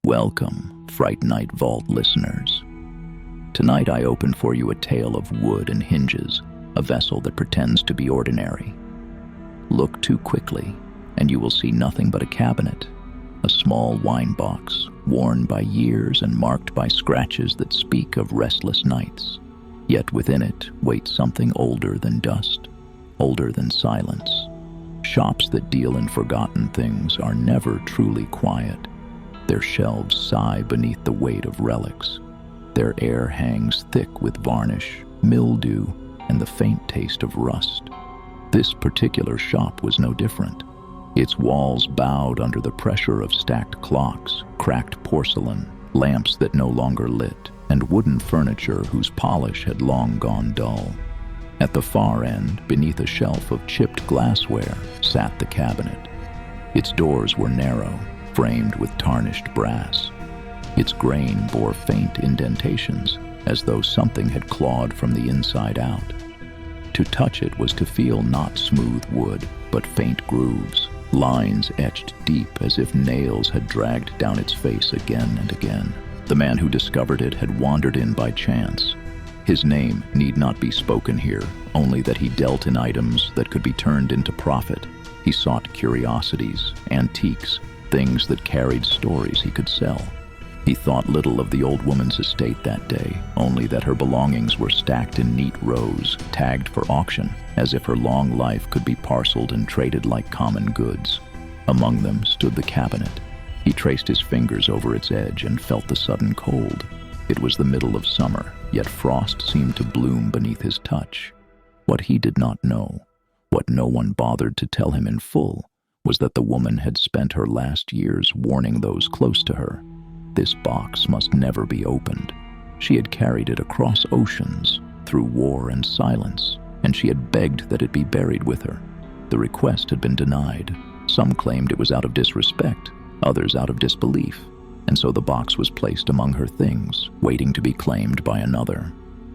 Welcome, Fright Night Vault listeners. Tonight I open for you a tale of wood and hinges, a vessel that pretends to be ordinary. Look too quickly, and you will see nothing but a cabinet, a small wine box, worn by years and marked by scratches that speak of restless nights. Yet within it waits something older than dust, older than silence. Shops that deal in forgotten things are never truly quiet. Their shelves sigh beneath the weight of relics. Their air hangs thick with varnish, mildew, and the faint taste of rust. This particular shop was no different. Its walls bowed under the pressure of stacked clocks, cracked porcelain, lamps that no longer lit, and wooden furniture whose polish had long gone dull. At the far end, beneath a shelf of chipped glassware, sat the cabinet. Its doors were narrow, framed with tarnished brass. Its grain bore faint indentations, as though something had clawed from the inside out. To touch it was to feel not smooth wood, but faint grooves, lines etched deep as if nails had dragged down its face again and again. The man who discovered it had wandered in by chance. His name need not be spoken here, only that he dealt in items that could be turned into profit. He sought curiosities, antiques, things that carried stories he could sell. He thought little of the old woman's estate that day, only that her belongings were stacked in neat rows, tagged for auction, as if her long life could be parceled and traded like common goods. Among them stood the cabinet. He traced his fingers over its edge and felt the sudden cold. It was the middle of summer, yet frost seemed to bloom beneath his touch. What he did not know, what no one bothered to tell him in full, was that the woman had spent her last years warning those close to her. This box must never be opened. She had carried it across oceans, through war and silence, and she had begged that it be buried with her. The request had been denied. Some claimed it was out of disrespect, others out of disbelief, and so the box was placed among her things, waiting to be claimed by another.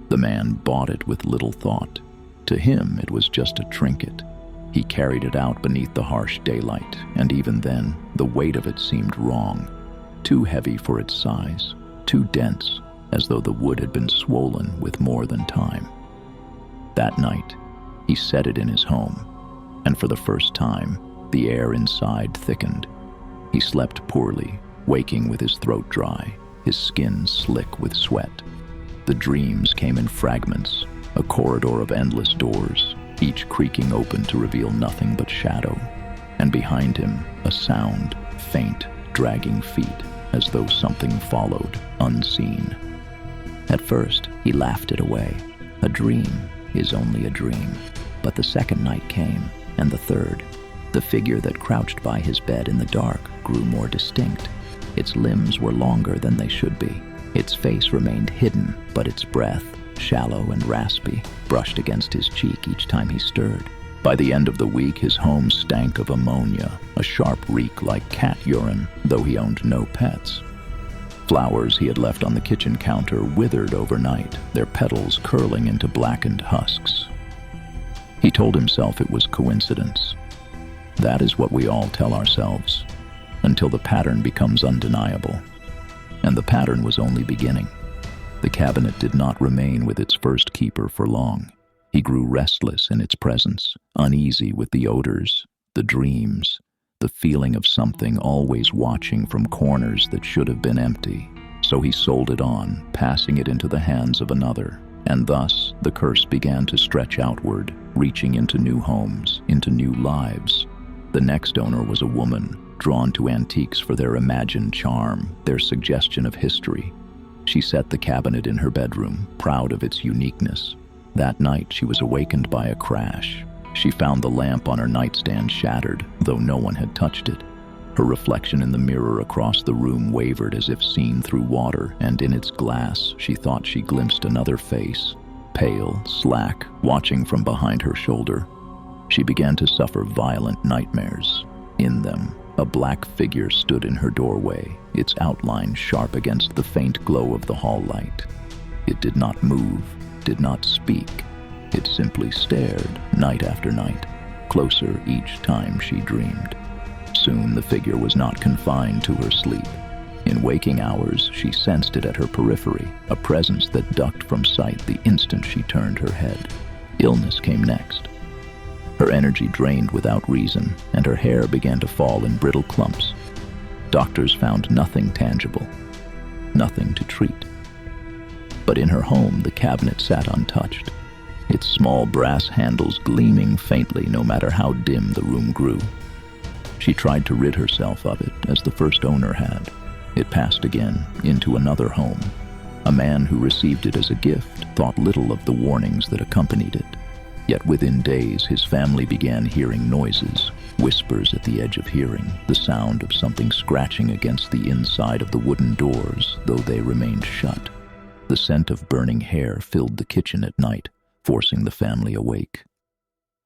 The man bought it with little thought. To him, it was just a trinket. He carried it out beneath the harsh daylight, and even then, the weight of it seemed wrong. Too heavy for its size, too dense, as though the wood had been swollen with more than time. That night, he set it in his home, and for the first time, the air inside thickened. He slept poorly, waking with his throat dry, his skin slick with sweat. The dreams came in fragments, a corridor of endless doors, each creaking open to reveal nothing but shadow, and behind him a sound, faint, dragging feet, as though something followed, unseen. At first, he laughed it away. A dream is only a dream. But the second night came, and the third. The figure that crouched by his bed in the dark grew more distinct. Its limbs were longer than they should be. Its face remained hidden, but its breath, shallow and raspy, brushed against his cheek each time he stirred. By the end of the week, his home stank of ammonia, a sharp reek like cat urine, though he owned no pets. Flowers he had left on the kitchen counter withered overnight, their petals curling into blackened husks. He told himself it was coincidence. That is what we all tell ourselves, until the pattern becomes undeniable. And the pattern was only beginning. The cabinet did not remain with its first keeper for long. He grew restless in its presence, uneasy with the odors, the dreams, the feeling of something always watching from corners that should have been empty. So he sold it on, passing it into the hands of another. And thus, the curse began to stretch outward, reaching into new homes, into new lives. The next owner was a woman, drawn to antiques for their imagined charm, their suggestion of history. She set the cabinet in her bedroom, proud of its uniqueness. That night, she was awakened by a crash. She found the lamp on her nightstand shattered, though no one had touched it. Her reflection in the mirror across the room wavered as if seen through water, and in its glass, she thought she glimpsed another face, pale, slack, watching from behind her shoulder. She began to suffer violent nightmares. In them, a black figure stood in her doorway, its outline sharp against the faint glow of the hall light. It did not move, did not speak. It simply stared, night after night, closer each time she dreamed. Soon the figure was not confined to her sleep. In waking hours, she sensed it at her periphery, a presence that ducked from sight the instant she turned her head. Illness came next. Her energy drained without reason, and her hair began to fall in brittle clumps. Doctors found nothing tangible, nothing to treat. But in her home, the cabinet sat untouched, its small brass handles gleaming faintly no matter how dim the room grew. She tried to rid herself of it, as the first owner had. It passed again into another home. A man who received it as a gift thought little of the warnings that accompanied it. Yet within days, his family began hearing noises, whispers at the edge of hearing, the sound of something scratching against the inside of the wooden doors, though they remained shut. The scent of burning hair filled the kitchen at night, forcing the family awake.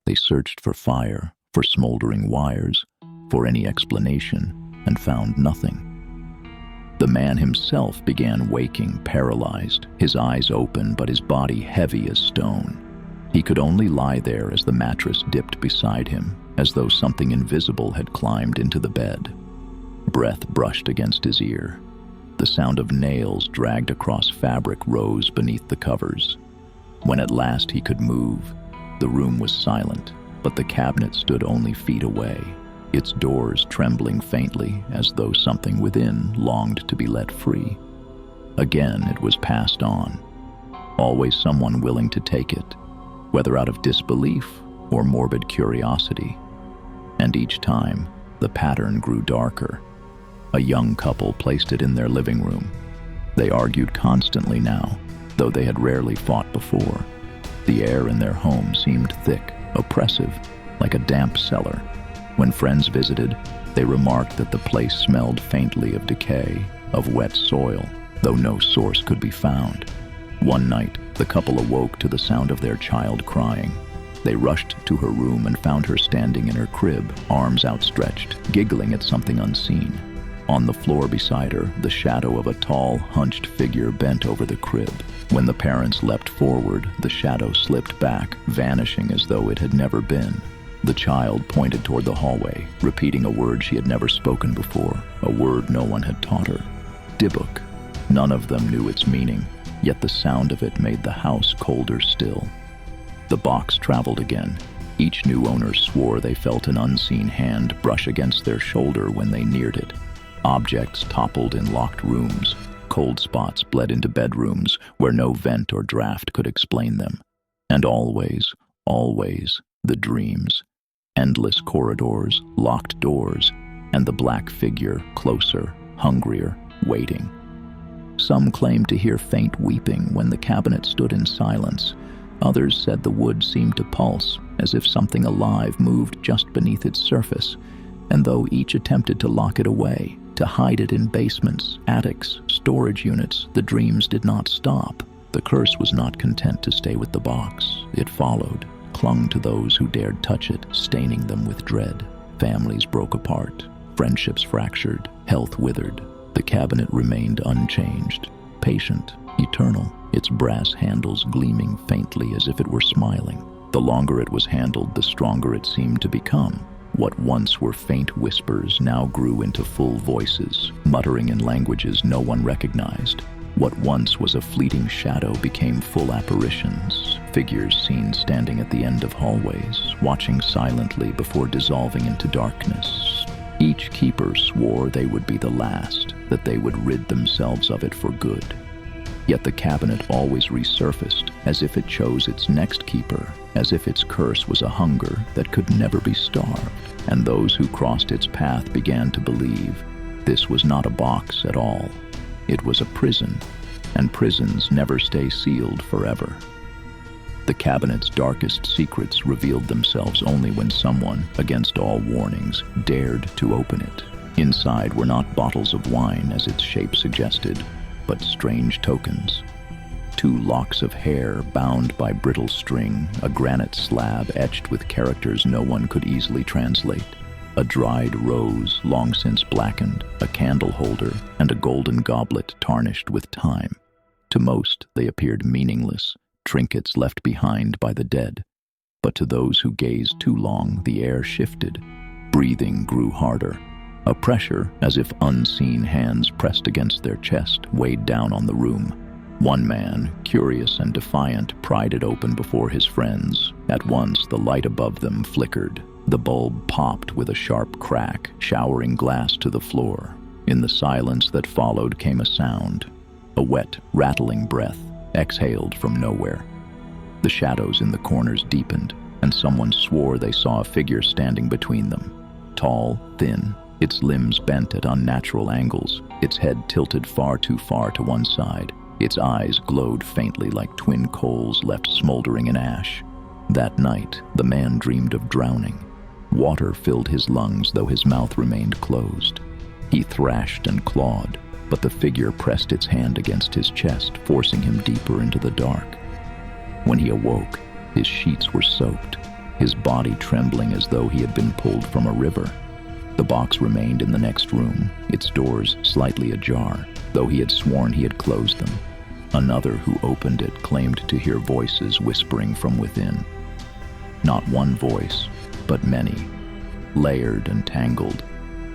They searched for fire, for smoldering wires, for any explanation, and found nothing. The man himself began waking, paralyzed, his eyes open but his body heavy as stone. He could only lie there as the mattress dipped beside him, as though something invisible had climbed into the bed. Breath brushed against his ear. The sound of nails dragged across fabric rose beneath the covers. When at last he could move, the room was silent, but the cabinet stood only feet away, its doors trembling faintly as though something within longed to be let free. Again it was passed on, always someone willing to take it, whether out of disbelief or morbid curiosity. And each time, the pattern grew darker. A young couple placed it in their living room. They argued constantly now, though they had rarely fought before. The air in their home seemed thick, oppressive, like a damp cellar. When friends visited, they remarked that the place smelled faintly of decay, of wet soil, though no source could be found. One night, the couple awoke to the sound of their child crying. They rushed to her room and found her standing in her crib, arms outstretched, giggling at something unseen. On the floor beside her, the shadow of a tall, hunched figure bent over the crib. When the parents leapt forward, the shadow slipped back, vanishing as though it had never been. The child pointed toward the hallway, repeating a word she had never spoken before, a word no one had taught her. Dybbuk. None of them knew its meaning, yet the sound of it made the house colder still. The box traveled again. Each new owner swore they felt an unseen hand brush against their shoulder when they neared it. Objects toppled in locked rooms. Cold spots bled into bedrooms where no vent or draft could explain them. And always, always, the dreams. Endless corridors, locked doors, and the black figure, closer, hungrier, waiting. Some claimed to hear faint weeping when the cabinet stood in silence. Others said the wood seemed to pulse, as if something alive moved just beneath its surface. And though each attempted to lock it away, to hide it in basements, attics, storage units, the dreams did not stop. The curse was not content to stay with the box. It followed, clung to those who dared touch it, staining them with dread. Families broke apart, friendships fractured, health withered. The cabinet remained unchanged, patient, eternal, its brass handles gleaming faintly as if it were smiling. The longer it was handled, the stronger it seemed to become. What once were faint whispers now grew into full voices, muttering in languages no one recognized. What once was a fleeting shadow became full apparitions, figures seen standing at the end of hallways, watching silently before dissolving into darkness. Each keeper swore they would be the last, that they would rid themselves of it for good. Yet the cabinet always resurfaced, as if it chose its next keeper, as if its curse was a hunger that could never be starved. And those who crossed its path began to believe this was not a box at all. It was a prison, and prisons never stay sealed forever. The cabinet's darkest secrets revealed themselves only when someone, against all warnings, dared to open it. Inside were not bottles of wine, as its shape suggested, but strange tokens. 2 locks of hair bound by brittle string, a granite slab etched with characters no one could easily translate, a dried rose long since blackened, a candle holder, and a golden goblet tarnished with time. To most, they appeared meaningless, trinkets left behind by the dead. But to those who gazed too long, the air shifted. Breathing grew harder. A pressure, as if unseen hands pressed against their chest, weighed down on the room. One man, curious and defiant, pried it open before his friends. At once, the light above them flickered. The bulb popped with a sharp crack, showering glass to the floor. In the silence that followed came a sound. A wet, rattling breath exhaled from nowhere. The shadows in the corners deepened, and someone swore they saw a figure standing between them. Tall, thin, its limbs bent at unnatural angles, its head tilted far too far to one side. Its eyes glowed faintly like twin coals left smoldering in ash. That night, the man dreamed of drowning. Water filled his lungs, though his mouth remained closed. He thrashed and clawed, but the figure pressed its hand against his chest, forcing him deeper into the dark. When he awoke, his sheets were soaked, his body trembling as though he had been pulled from a river. The box remained in the next room, its doors slightly ajar, though he had sworn he had closed them. Another who opened it claimed to hear voices whispering from within. Not one voice, but many, layered and tangled,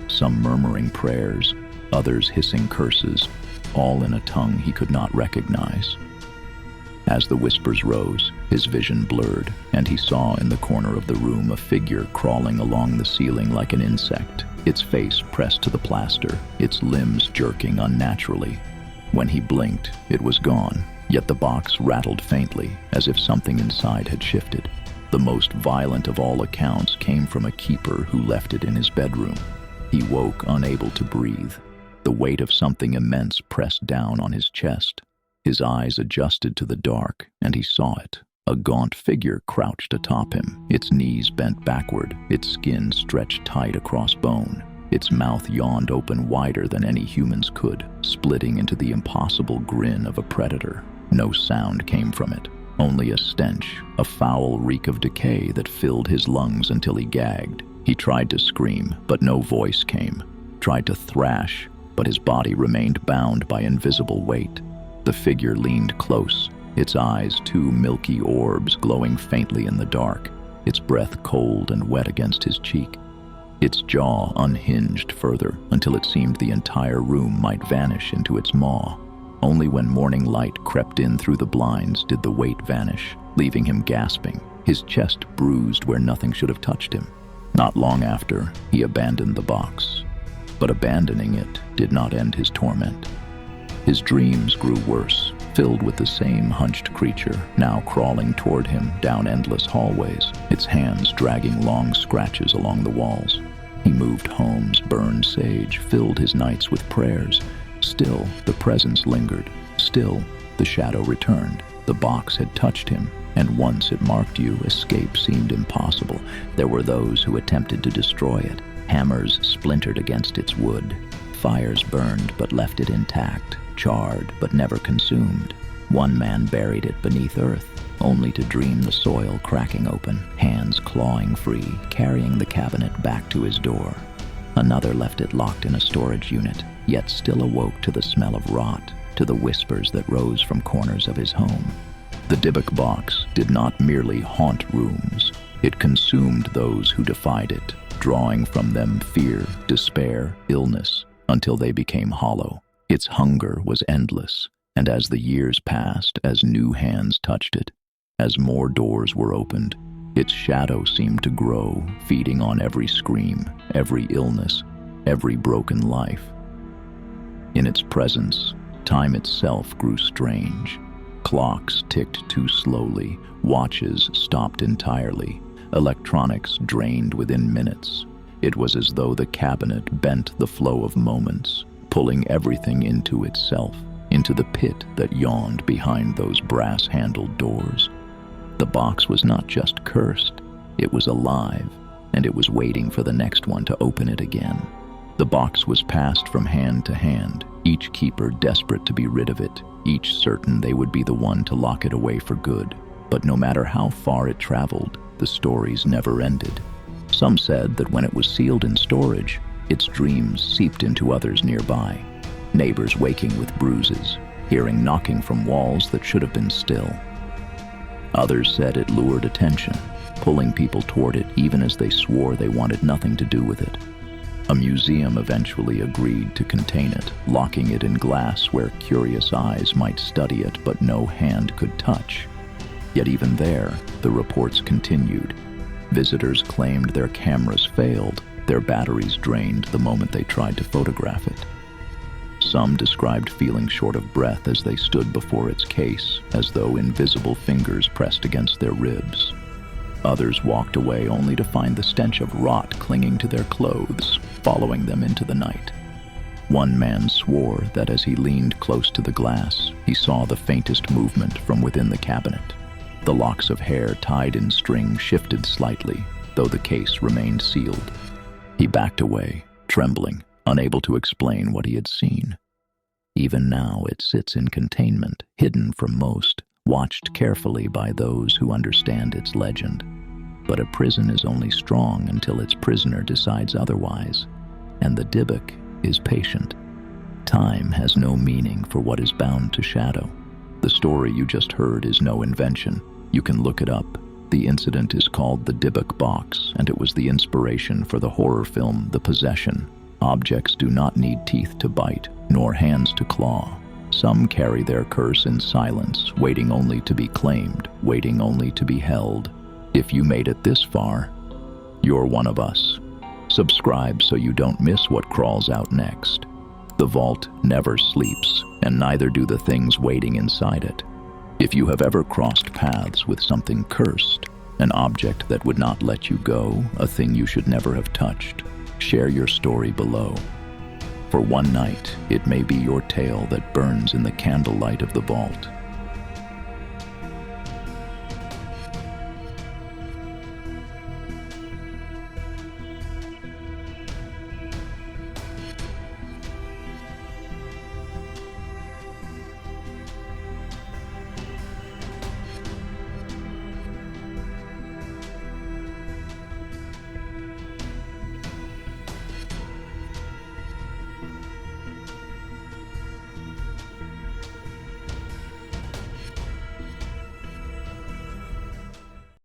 some murmuring prayers, others hissing curses, all in a tongue he could not recognize. As the whispers rose, his vision blurred, and he saw in the corner of the room a figure crawling along the ceiling like an insect, its face pressed to the plaster, its limbs jerking unnaturally. When he blinked, it was gone, yet the box rattled faintly, as if something inside had shifted. The most violent of all accounts came from a keeper who left it in his bedroom. He woke unable to breathe. The weight of something immense pressed down on his chest. His eyes adjusted to the dark, and he saw it. A gaunt figure crouched atop him, its knees bent backward, its skin stretched tight across bone. Its mouth yawned open wider than any humans could, splitting into the impossible grin of a predator. No sound came from it, only a stench, a foul reek of decay that filled his lungs until he gagged. He tried to scream, but no voice came. Tried to thrash, but his body remained bound by invisible weight. The figure leaned close, its eyes two milky orbs glowing faintly in the dark, its breath cold and wet against his cheek. Its jaw unhinged further until it seemed the entire room might vanish into its maw. Only when morning light crept in through the blinds did the weight vanish, leaving him gasping, his chest bruised where nothing should have touched him. Not long after, he abandoned the box. But abandoning it did not end his torment. His dreams grew worse, filled with the same hunched creature, now crawling toward him down endless hallways, its hands dragging long scratches along the walls. He moved homes, burned sage, filled his nights with prayers. Still, the presence lingered. Still, the shadow returned. The box had touched him, and once it marked you, escape seemed impossible. There were those who attempted to destroy it. Hammers splintered against its wood. Fires burned but left it intact, charred but never consumed. One man buried it beneath earth, only to dream the soil cracking open, hands clawing free, carrying the cabinet back to his door. Another left it locked in a storage unit, yet still awoke to the smell of rot, to the whispers that rose from corners of his home. The Dybbuk Box did not merely haunt rooms. It consumed those who defied it, drawing from them fear, despair, illness, until they became hollow. Its hunger was endless, and as the years passed, as new hands touched it, as more doors were opened, its shadow seemed to grow, feeding on every scream, every illness, every broken life. In its presence, time itself grew strange. Clocks ticked too slowly, watches stopped entirely, electronics drained within minutes. It was as though the cabinet bent the flow of moments, pulling everything into itself, into the pit that yawned behind those brass-handled doors. The box was not just cursed, it was alive, and it was waiting for the next one to open it again. The box was passed from hand to hand, each keeper desperate to be rid of it, each certain they would be the one to lock it away for good. But no matter how far it traveled, the stories never ended. Some said that when it was sealed in storage, its dreams seeped into others nearby, neighbors waking with bruises, hearing knocking from walls that should have been still. Others said it lured attention, pulling people toward it even as they swore they wanted nothing to do with it. A museum eventually agreed to contain it, locking it in glass where curious eyes might study it but no hand could touch. Yet even there, the reports continued. Visitors claimed their cameras failed, their batteries drained the moment they tried to photograph it. Some described feeling short of breath as they stood before its case, as though invisible fingers pressed against their ribs. Others walked away only to find the stench of rot clinging to their clothes, following them into the night. One man swore that as he leaned close to the glass, he saw the faintest movement from within the cabinet. The locks of hair tied in string shifted slightly, though the case remained sealed. He backed away, trembling, unable to explain what he had seen. Even now it sits in containment, hidden from most, watched carefully by those who understand its legend. But a prison is only strong until its prisoner decides otherwise, and the Dybbuk is patient. Time has no meaning for what is bound to shadow. The story you just heard is no invention. You can look it up. The incident is called the Dybbuk Box, and it was the inspiration for the horror film The Possession. Objects do not need teeth to bite, nor hands to claw. Some carry their curse in silence, waiting only to be claimed, waiting only to be held. If you made it this far, you're one of us. Subscribe so you don't miss what crawls out next. The vault never sleeps, and neither do the things waiting inside it. If you have ever crossed paths with something cursed, an object that would not let you go, a thing you should never have touched, share your story below. For one night, it may be your tale that burns in the candlelight of the vault.